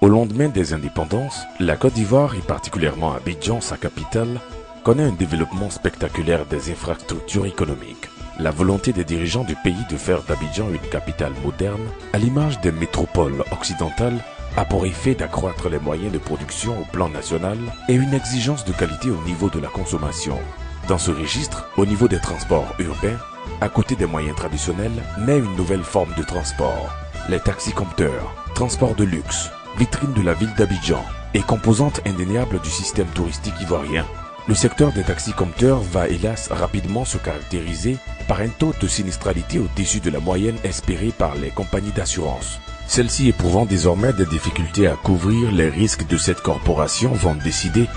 Au lendemain des indépendances, la Côte d'Ivoire, et particulièrement Abidjan, sa capitale, connaît un développement spectaculaire des infrastructures économiques. La volonté des dirigeants du pays de faire d'Abidjan une capitale moderne, à l'image des métropoles occidentales, a pour effet d'accroître les moyens de production au plan national et une exigence de qualité au niveau de la consommation. Dans ce registre, au niveau des transports urbains, à côté des moyens traditionnels, naît une nouvelle forme de transport. Les taxis-compteurs, transports de luxe, vitrine de la ville d'Abidjan et composante indéniable du système touristique ivoirien. Le secteur des taxis-compteurs va hélas rapidement se caractériser par un taux de sinistralité au-dessus de la moyenne espérée par les compagnies d'assurance. Celles-ci éprouvant désormais des difficultés à couvrir les risques de cette corporation vont décider,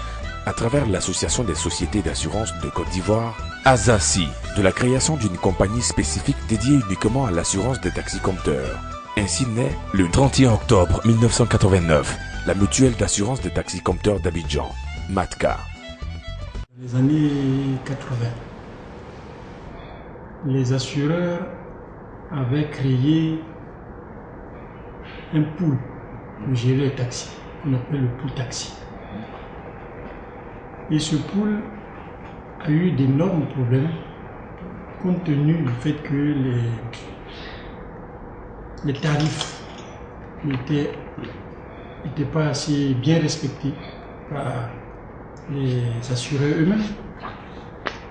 à travers l'Association des sociétés d'assurance de Côte d'Ivoire, ASACI, de la création d'une compagnie spécifique dédiée uniquement à l'assurance des taxis-compteurs. Ainsi naît, le 31 octobre 1989, la mutuelle d'assurance des taxis-compteurs d'Abidjan, MATCA. Dans les années 80, les assureurs avaient créé un pool pour gérer les taxis, qu'on appelle le pool taxi. Et ce pool a eu d'énormes problèmes compte tenu du fait que les tarifs n'étaient pas assez bien respectés par les assureurs eux-mêmes.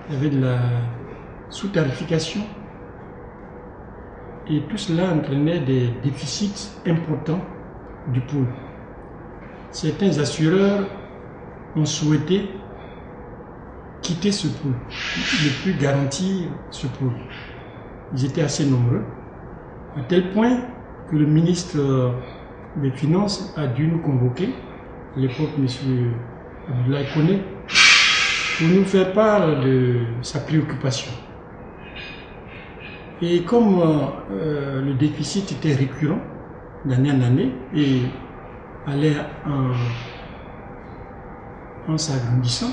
Il y avait de la sous-tarification et tout cela entraînait des déficits importants du pool. Certains assureurs ont souhaité quitter ce pool, ne plus garantir ce pool. Ils étaient assez nombreux, à tel point que le ministre des Finances a dû nous convoquer, à l'époque M. Abdoulaye Koné, pour nous faire part de sa préoccupation. Et comme le déficit était récurrent d'année en année et allait en s'agrandissant,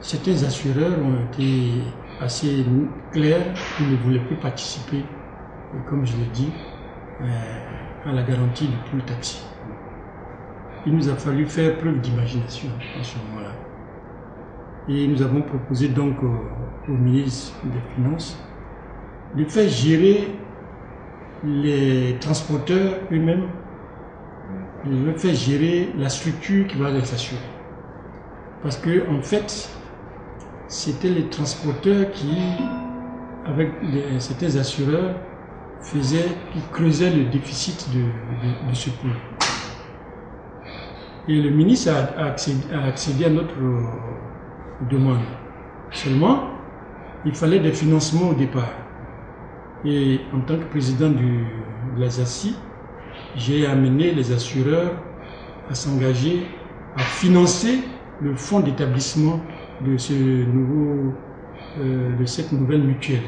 certains assureurs ont été assez clairs qu'ils ne voulaient plus participer, comme je l'ai dit, à la garantie du pool taxi. Il nous a fallu faire preuve d'imagination à ce moment-là. Et nous avons proposé donc au ministre des Finances de faire gérer les transporteurs eux-mêmes, de faire gérer la structure qui va les assurer. Parce que en fait, c'était les transporteurs qui, avec certains assureurs, qui creusaient le déficit de ce pool. Et le ministre a accédé à notre demande. Seulement, il fallait des financements au départ. Et en tant que président de la ASACI, j'ai amené les assureurs à s'engager à financer le fonds d'établissement de cette nouvelle mutuelle.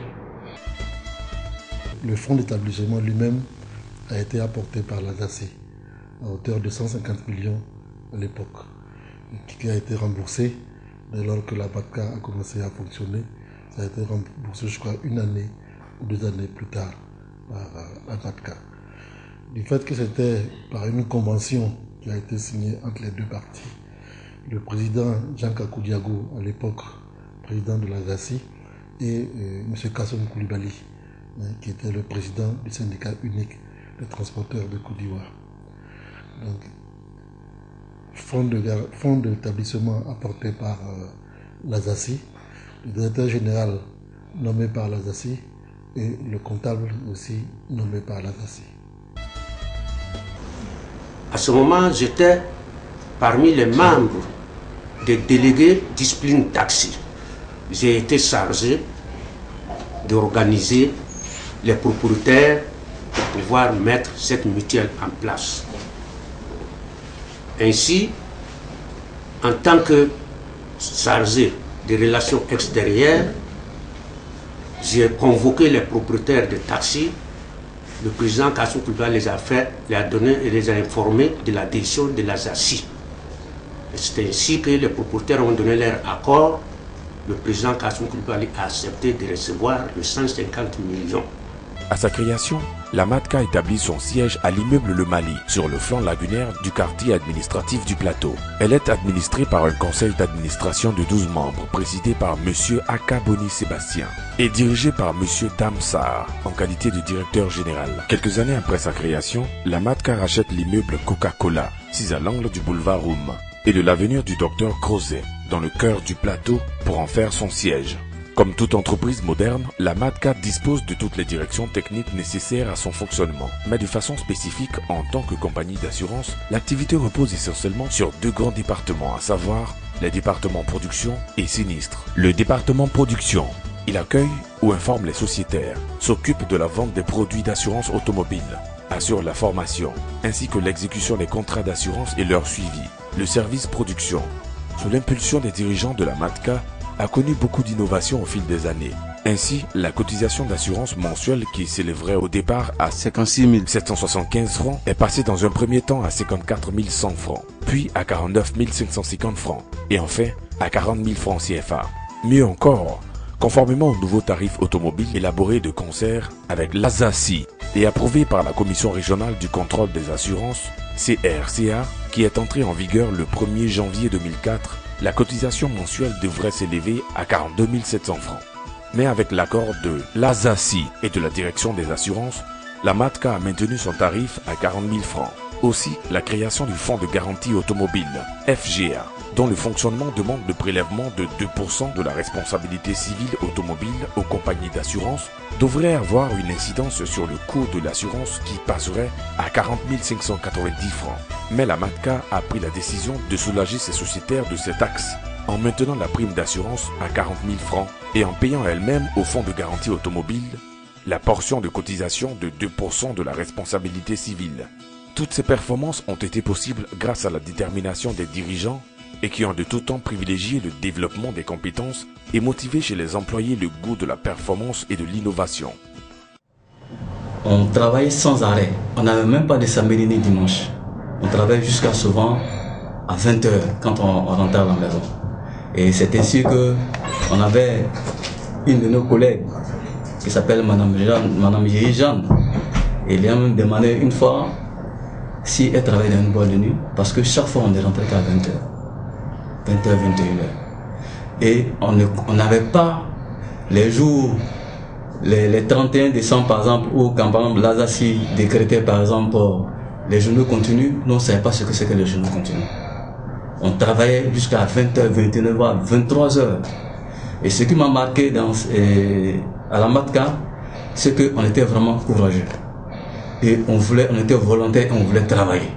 Le fonds d'établissement lui-même a été apporté par l'ASACI à hauteur de 150 millions à l'époque, qui a été remboursé dès lors que la MATCA a commencé à fonctionner. Ça a été remboursé, je crois, 1 année ou 2 années plus tard par la MATCA. Du fait que c'était par une convention qui a été signée entre les deux parties, le président Jean Kakou Diago, à l'époque président de la ASACI, et M. Kassoum Koulibaly, qui était le président du syndicat unique des transporteurs de Côte d'Ivoire. Donc, fonds d'établissement apporté par l'ASACI, le directeur général nommé par l'ASACI et le comptable aussi nommé par l'ASACI. À ce moment, j'étais parmi les membres des délégués discipline taxi. J'ai été chargé d'organiser les propriétaires pour pouvoir mettre cette mutuelle en place. Ainsi, en tant que chargé des relations extérieures, j'ai convoqué les propriétaires de taxis. Le président Kassoum Koulibaly les a donnés et les a informés de la décision de l'ASACI. C'est ainsi que les propriétaires ont donné leur accord. Le président Kassoum Koulibaly a accepté de recevoir les 150 millions. À sa création, la MATCA établit son siège à l'immeuble Le Mali, sur le flanc lagunaire du quartier administratif du Plateau. Elle est administrée par un conseil d'administration de 12 membres, présidé par M. Aka Boni Sébastien, et dirigé par M. Damsar, en qualité de directeur général. Quelques années après sa création, la MATCA rachète l'immeuble Coca-Cola, sis à l'angle du boulevard Roume, et de l'avenue du Docteur Crozet, dans le cœur du Plateau, pour en faire son siège. Comme toute entreprise moderne, la MATCA dispose de toutes les directions techniques nécessaires à son fonctionnement. Mais de façon spécifique, en tant que compagnie d'assurance, l'activité repose essentiellement sur deux grands départements, à savoir les départements production et sinistre. Le département production, il accueille ou informe les sociétaires, s'occupe de la vente des produits d'assurance automobile, assure la formation, ainsi que l'exécution des contrats d'assurance et leur suivi. Le service production, sous l'impulsion des dirigeants de la MATCA, a connu beaucoup d'innovations au fil des années. Ainsi, la cotisation d'assurance mensuelle qui s'élèverait au départ à 56 775 francs est passée dans un premier temps à 54 100 francs, puis à 49 550 francs et enfin à 40 000 francs CFA. Mieux encore, conformément aux nouveaux tarifs automobiles élaborés de concert avec l'ASACI et approuvés par la Commission régionale du contrôle des assurances, CRCA, qui est entrée en vigueur le 1er janvier 2004, la cotisation mensuelle devrait s'élever à 42 700 francs. Mais avec l'accord de l'ASACI et de la direction des assurances, la MATCA a maintenu son tarif à 40 000 francs. Aussi, la création du Fonds de garantie automobile, FGA, dont le fonctionnement demande le prélèvement de 2% de la responsabilité civile automobile aux compagnies d'assurance, devrait avoir une incidence sur le coût de l'assurance qui passerait à 40 590 francs. Mais la MATCA a pris la décision de soulager ses sociétaires de cette taxe en maintenant la prime d'assurance à 40 000 francs et en payant elle-même au fonds de garantie automobile la portion de cotisation de 2% de la responsabilité civile. Toutes ces performances ont été possibles grâce à la détermination des dirigeants et qui ont de tout temps privilégié le développement des compétences et motivé chez les employés le goût de la performance et de l'innovation. On travaille sans arrêt. On n'avait même pas de samedi ni dimanche. On travaille jusqu'à souvent à 20 h quand on rentrait à la maison. Et c'est ainsi que on avait une de nos collègues qui s'appelle Madame Jeanne. Et elle a même demandé une fois si elle travaillait dans une boîte de nuit, parce que chaque fois on est rentré qu'à 20 h. 20 h, 21 h. Et on n'avait pas les jours, les 31 décembre par exemple, où quand par exemple l'ASACI décrétait par exemple les journaux continus, nous ne savions pas ce que c'est que les journaux continus. On travaillait jusqu'à 20 h, 21 h, voire 23 h. Et ce qui m'a marqué à la MATCA, c'est qu'on était vraiment courageux. Et on était volontaires et on voulait travailler.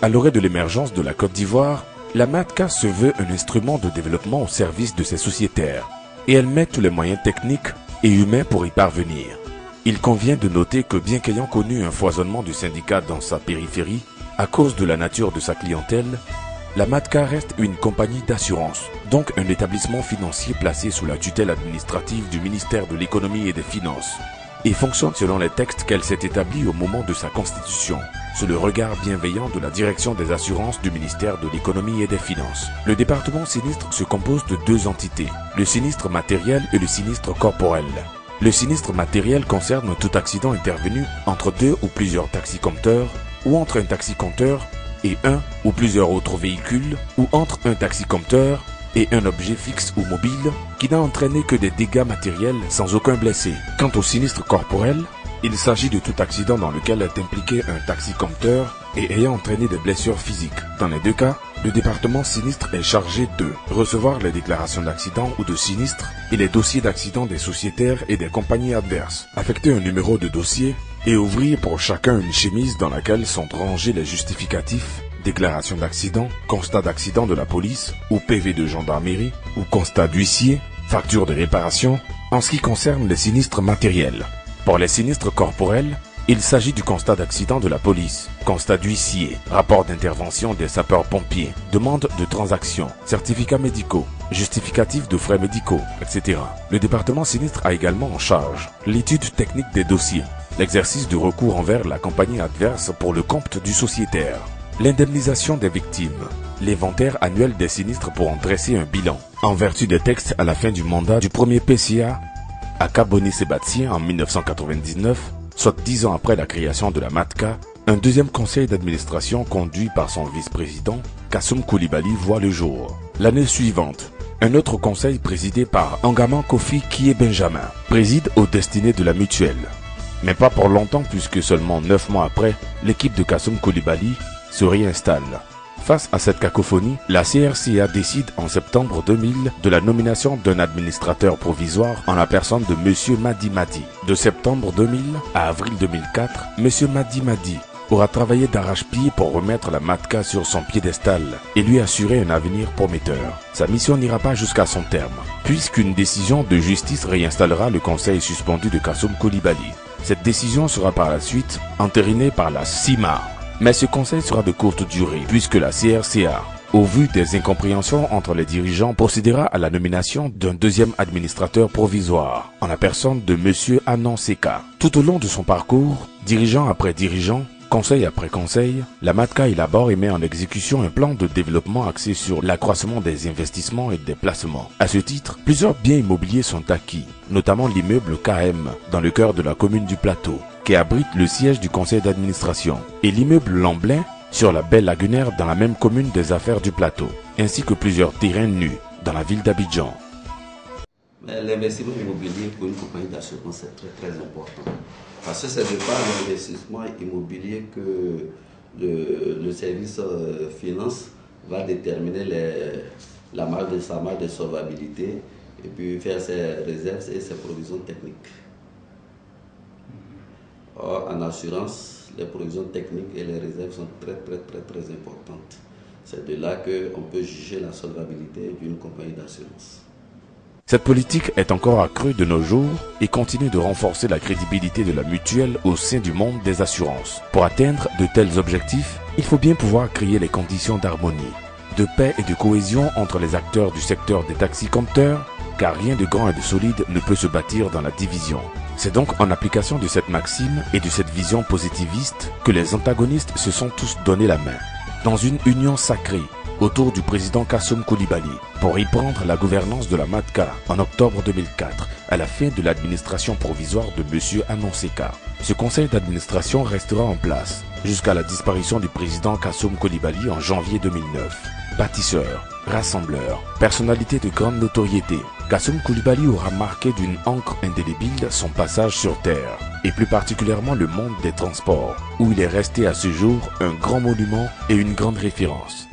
À l'orée de l'émergence de la Côte d'Ivoire, la MATCA se veut un instrument de développement au service de ses sociétaires. Et elle met tous les moyens techniques et humains pour y parvenir. Il convient de noter que bien qu'ayant connu un foisonnement de syndicats dans sa périphérie, à cause de la nature de sa clientèle, la MATCA reste une compagnie d'assurance, donc un établissement financier placé sous la tutelle administrative du ministère de l'Économie et des Finances, et fonctionne selon les textes qu'elle s'est établie au moment de sa constitution, sous le regard bienveillant de la direction des assurances du ministère de l'Économie et des Finances. Le département sinistre se compose de deux entités, le sinistre matériel et le sinistre corporel. Le sinistre matériel concerne tout accident intervenu entre deux ou plusieurs taxi-compteurs, ou entre un taxi-compteur et un ou plusieurs autres véhicules, ou entre un taxi-compteur et un objet fixe ou mobile qui n'a entraîné que des dégâts matériels sans aucun blessé. Quant au sinistre corporel, il s'agit de tout accident dans lequel est impliqué un taxi-compteur et ayant entraîné des blessures physiques. Dans les deux cas, le département sinistre est chargé de recevoir les déclarations d'accident ou de sinistre et les dossiers d'accident des sociétaires et des compagnies adverses, affecter un numéro de dossier et ouvrir pour chacun une chemise dans laquelle sont rangés les justificatifs, déclaration d'accident, constat d'accident de la police ou PV de gendarmerie ou constat d'huissier, facture de réparation en ce qui concerne les sinistres matériels. Pour les sinistres corporels, il s'agit du constat d'accident de la police, constat d'huissier, rapport d'intervention des sapeurs-pompiers, demande de transaction, certificats médicaux, justificatifs de frais médicaux, etc. Le département sinistre a également en charge l'étude technique des dossiers, l'exercice du recours envers la compagnie adverse pour le compte du sociétaire, l'indemnisation des victimes, l'inventaire annuel des sinistres pour en dresser un bilan, en vertu des textes à la fin du mandat du premier PCA À Kaboné-Sébatien en 1999, soit 10 ans après la création de la MATCA, un deuxième conseil d'administration conduit par son vice-président, Kassoum Coulibaly, voit le jour. L'année suivante, un autre conseil présidé par Angaman Kofi Kié-Benjamin préside aux destinées de la mutuelle. Mais pas pour longtemps puisque seulement 9 mois après, l'équipe de Kassoum Coulibaly se réinstalle. Face à cette cacophonie, la CRCA décide en septembre 2000 de la nomination d'un administrateur provisoire en la personne de M. Madi Madi. De septembre 2000 à avril 2004, M. Madi Madi aura travaillé d'arrache-pied pour remettre la MATCA sur son piédestal et lui assurer un avenir prometteur. Sa mission n'ira pas jusqu'à son terme, puisqu'une décision de justice réinstallera le conseil suspendu de Kassoum Coulibaly. Cette décision sera par la suite entérinée par la CIMA. Mais ce conseil sera de courte durée, puisque la CRCA, au vu des incompréhensions entre les dirigeants, procédera à la nomination d'un deuxième administrateur provisoire, en la personne de M. Anan Seka. Tout au long de son parcours, dirigeant après dirigeant, conseil après conseil, la MATCA élabore et met en exécution un plan de développement axé sur l'accroissement des investissements et des placements. À ce titre, plusieurs biens immobiliers sont acquis, notamment l'immeuble KM, dans le cœur de la commune du Plateau, qui abrite le siège du conseil d'administration, et l'immeuble Lamblin sur la baie lagunaire dans la même commune des affaires du Plateau, ainsi que plusieurs terrains nus dans la ville d'Abidjan. L'investissement immobilier pour une compagnie d'assurance est très important. Parce que c'est de par l'investissement immobilier que le service finance va déterminer sa marge de solvabilité et puis faire ses réserves et ses provisions techniques. Or, en assurance, les provisions techniques et les réserves sont très importantes. C'est de là qu'on peut juger la solvabilité d'une compagnie d'assurance. Cette politique est encore accrue de nos jours et continue de renforcer la crédibilité de la mutuelle au sein du monde des assurances. Pour atteindre de tels objectifs, il faut bien pouvoir créer les conditions d'harmonie, de paix et de cohésion entre les acteurs du secteur des taxis-compteurs, car rien de grand et de solide ne peut se bâtir dans la division. C'est donc en application de cette maxime et de cette vision positiviste que les antagonistes se sont tous donné la main, dans une union sacrée, autour du président Kassoum Coulibaly, pour y prendre la gouvernance de la MATCA en octobre 2004, à la fin de l'administration provisoire de M. Anan Seka. Ce conseil d'administration restera en place jusqu'à la disparition du président Kassoum Coulibaly en janvier 2009. Bâtisseur, rassembleur, personnalité de grande notoriété, Kassoum Coulibaly aura marqué d'une encre indélébile son passage sur Terre, et plus particulièrement le monde des transports, où il est resté à ce jour un grand monument et une grande référence.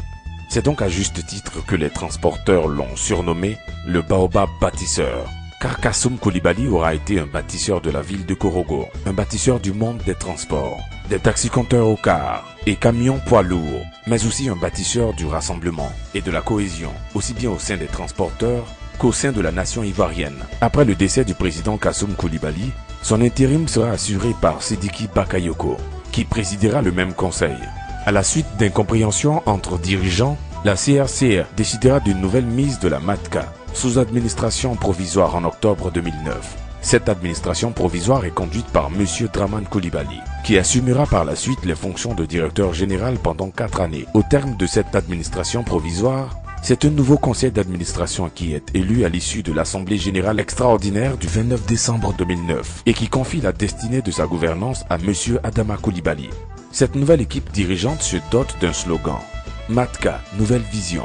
C'est donc à juste titre que les transporteurs l'ont surnommé le Baobab bâtisseur, car Kassoum Coulibaly aura été un bâtisseur de la ville de Korogo, un bâtisseur du monde des transports, des taxis-compteurs au car et camions poids lourds, mais aussi un bâtisseur du rassemblement et de la cohésion, aussi bien au sein des transporteurs qu'au sein de la nation ivoirienne. Après le décès du président Kassoum Coulibaly, son intérim sera assuré par Sidiki Bakayoko, qui présidera le même conseil. À la suite d'incompréhensions entre dirigeants, la CRCA décidera d'une nouvelle mise de la MATCA sous administration provisoire en octobre 2009. Cette administration provisoire est conduite par M. Draman Coulibaly, qui assumera par la suite les fonctions de directeur général pendant 4 années. Au terme de cette administration provisoire, c'est un nouveau conseil d'administration qui est élu à l'issue de l'Assemblée générale extraordinaire du 29 décembre 2009 et qui confie la destinée de sa gouvernance à M. Adama Coulibaly. Cette nouvelle équipe dirigeante se dote d'un slogan « MATCA, nouvelle vision ».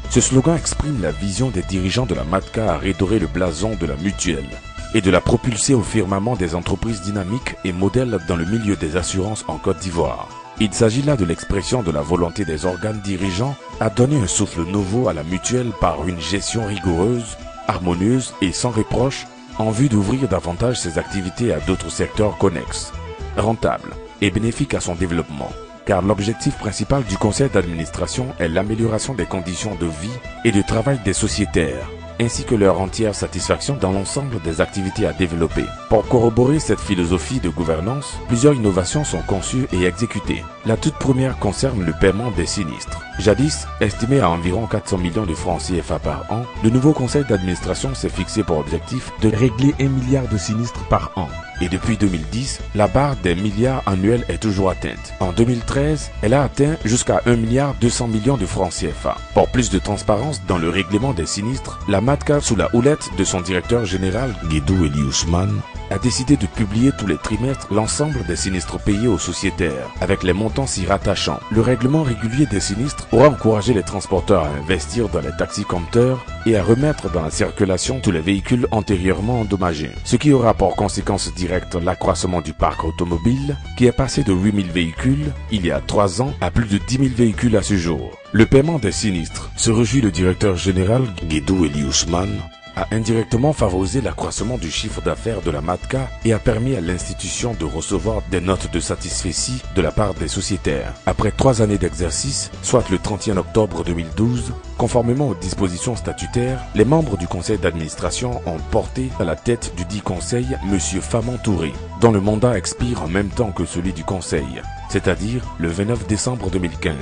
Ce slogan exprime la vision des dirigeants de la MATCA à redorer le blason de la mutuelle et de la propulser au firmament des entreprises dynamiques et modèles dans le milieu des assurances en Côte d'Ivoire. Il s'agit là de l'expression de la volonté des organes dirigeants à donner un souffle nouveau à la mutuelle par une gestion rigoureuse, harmonieuse et sans reproche en vue d'ouvrir davantage ses activités à d'autres secteurs connexes, rentables et bénéfiques à son développement. Car l'objectif principal du conseil d'administration est l'amélioration des conditions de vie et de travail des sociétaires, ainsi que leur entière satisfaction dans l'ensemble des activités à développer. Pour corroborer cette philosophie de gouvernance, plusieurs innovations sont conçues et exécutées. La toute première concerne le paiement des sinistres. Jadis, estimé à environ 400 millions de francs CFA par an, le nouveau conseil d'administration s'est fixé pour objectif de régler 1 milliard de sinistres par an. Et depuis 2010, la barre des milliards annuels est toujours atteinte. En 2013, elle a atteint jusqu'à 1,2 milliard de francs CFA. Pour plus de transparence dans le règlement des sinistres, la MATCA, sous la houlette de son directeur général, Guédou Eli Ousmane, a décidé de publier tous les trimestres l'ensemble des sinistres payés aux sociétaires, avec les montants s'y rattachant. Le règlement régulier des sinistres aura encouragé les transporteurs à investir dans les taxis-compteurs et à remettre dans la circulation tous les véhicules antérieurement endommagés, ce qui aura pour conséquence directe l'accroissement du parc automobile, qui est passé de 8 000 véhicules il y a 3 ans à plus de 10 000 véhicules à ce jour. Le paiement des sinistres, se réjouit le directeur général Guédou Eli Ousmane, a indirectement favorisé l'accroissement du chiffre d'affaires de la MATCA et a permis à l'institution de recevoir des notes de satisfecit de la part des sociétaires. Après 3 années d'exercice, soit le 31 octobre 2012, conformément aux dispositions statutaires, les membres du conseil d'administration ont porté à la tête du dit conseil M. Faman Touré, dont le mandat expire en même temps que celui du conseil, c'est-à-dire le 29 décembre 2015.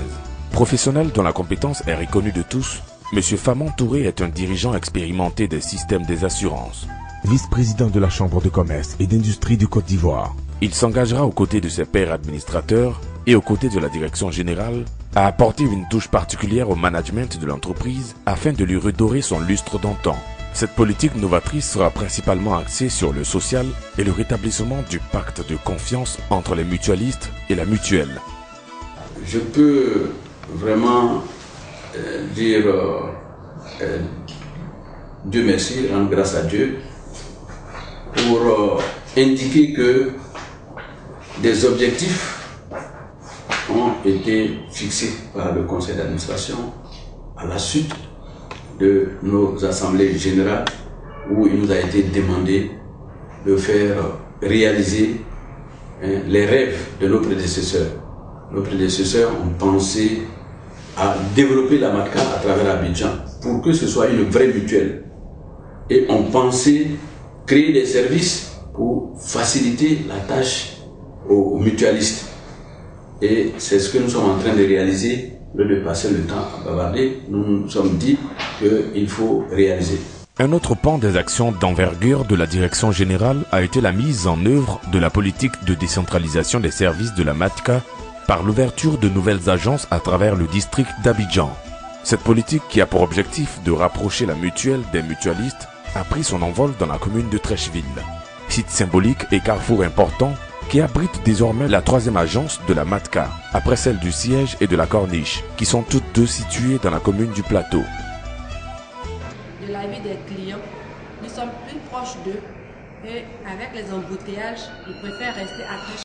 Professionnel dont la compétence est reconnue de tous, M. Faman Touré est un dirigeant expérimenté des systèmes des assurances. Vice-président de la Chambre de commerce et d'industrie du Côte d'Ivoire. Il s'engagera aux côtés de ses pairs administrateurs et aux côtés de la direction générale à apporter une touche particulière au management de l'entreprise afin de lui redorer son lustre d'antan. Cette politique novatrice sera principalement axée sur le social et le rétablissement du pacte de confiance entre les mutualistes et la mutuelle. Je peux vraiment dire Dieu merci, rendre grâce à Dieu pour indiquer que des objectifs ont été fixés par le conseil d'administration à la suite de nos assemblées générales où il nous a été demandé de faire réaliser les rêves de nos prédécesseurs. Nos prédécesseurs ont pensé à développer la MATCA à travers Abidjan pour que ce soit une vraie mutuelle. Et on pensait créer des services pour faciliter la tâche aux mutualistes. Et c'est ce que nous sommes en train de réaliser. Au lieu de passer le temps à bavarder, nous nous sommes dit qu'il faut réaliser. Un autre pan des actions d'envergure de la direction générale a été la mise en œuvre de la politique de décentralisation des services de la MATCA par l'ouverture de nouvelles agences à travers le district d'Abidjan. Cette politique, qui a pour objectif de rapprocher la mutuelle des mutualistes, a pris son envol dans la commune de Trècheville, site symbolique et carrefour important qui abrite désormais la 3e agence de la MATCA, après celle du siège et de la Corniche, qui sont toutes deux situées dans la commune du Plateau. De la vie des clients, nous sommes plus proches d'eux et avec les embouteillages, ils préfèrent rester à Trècheville.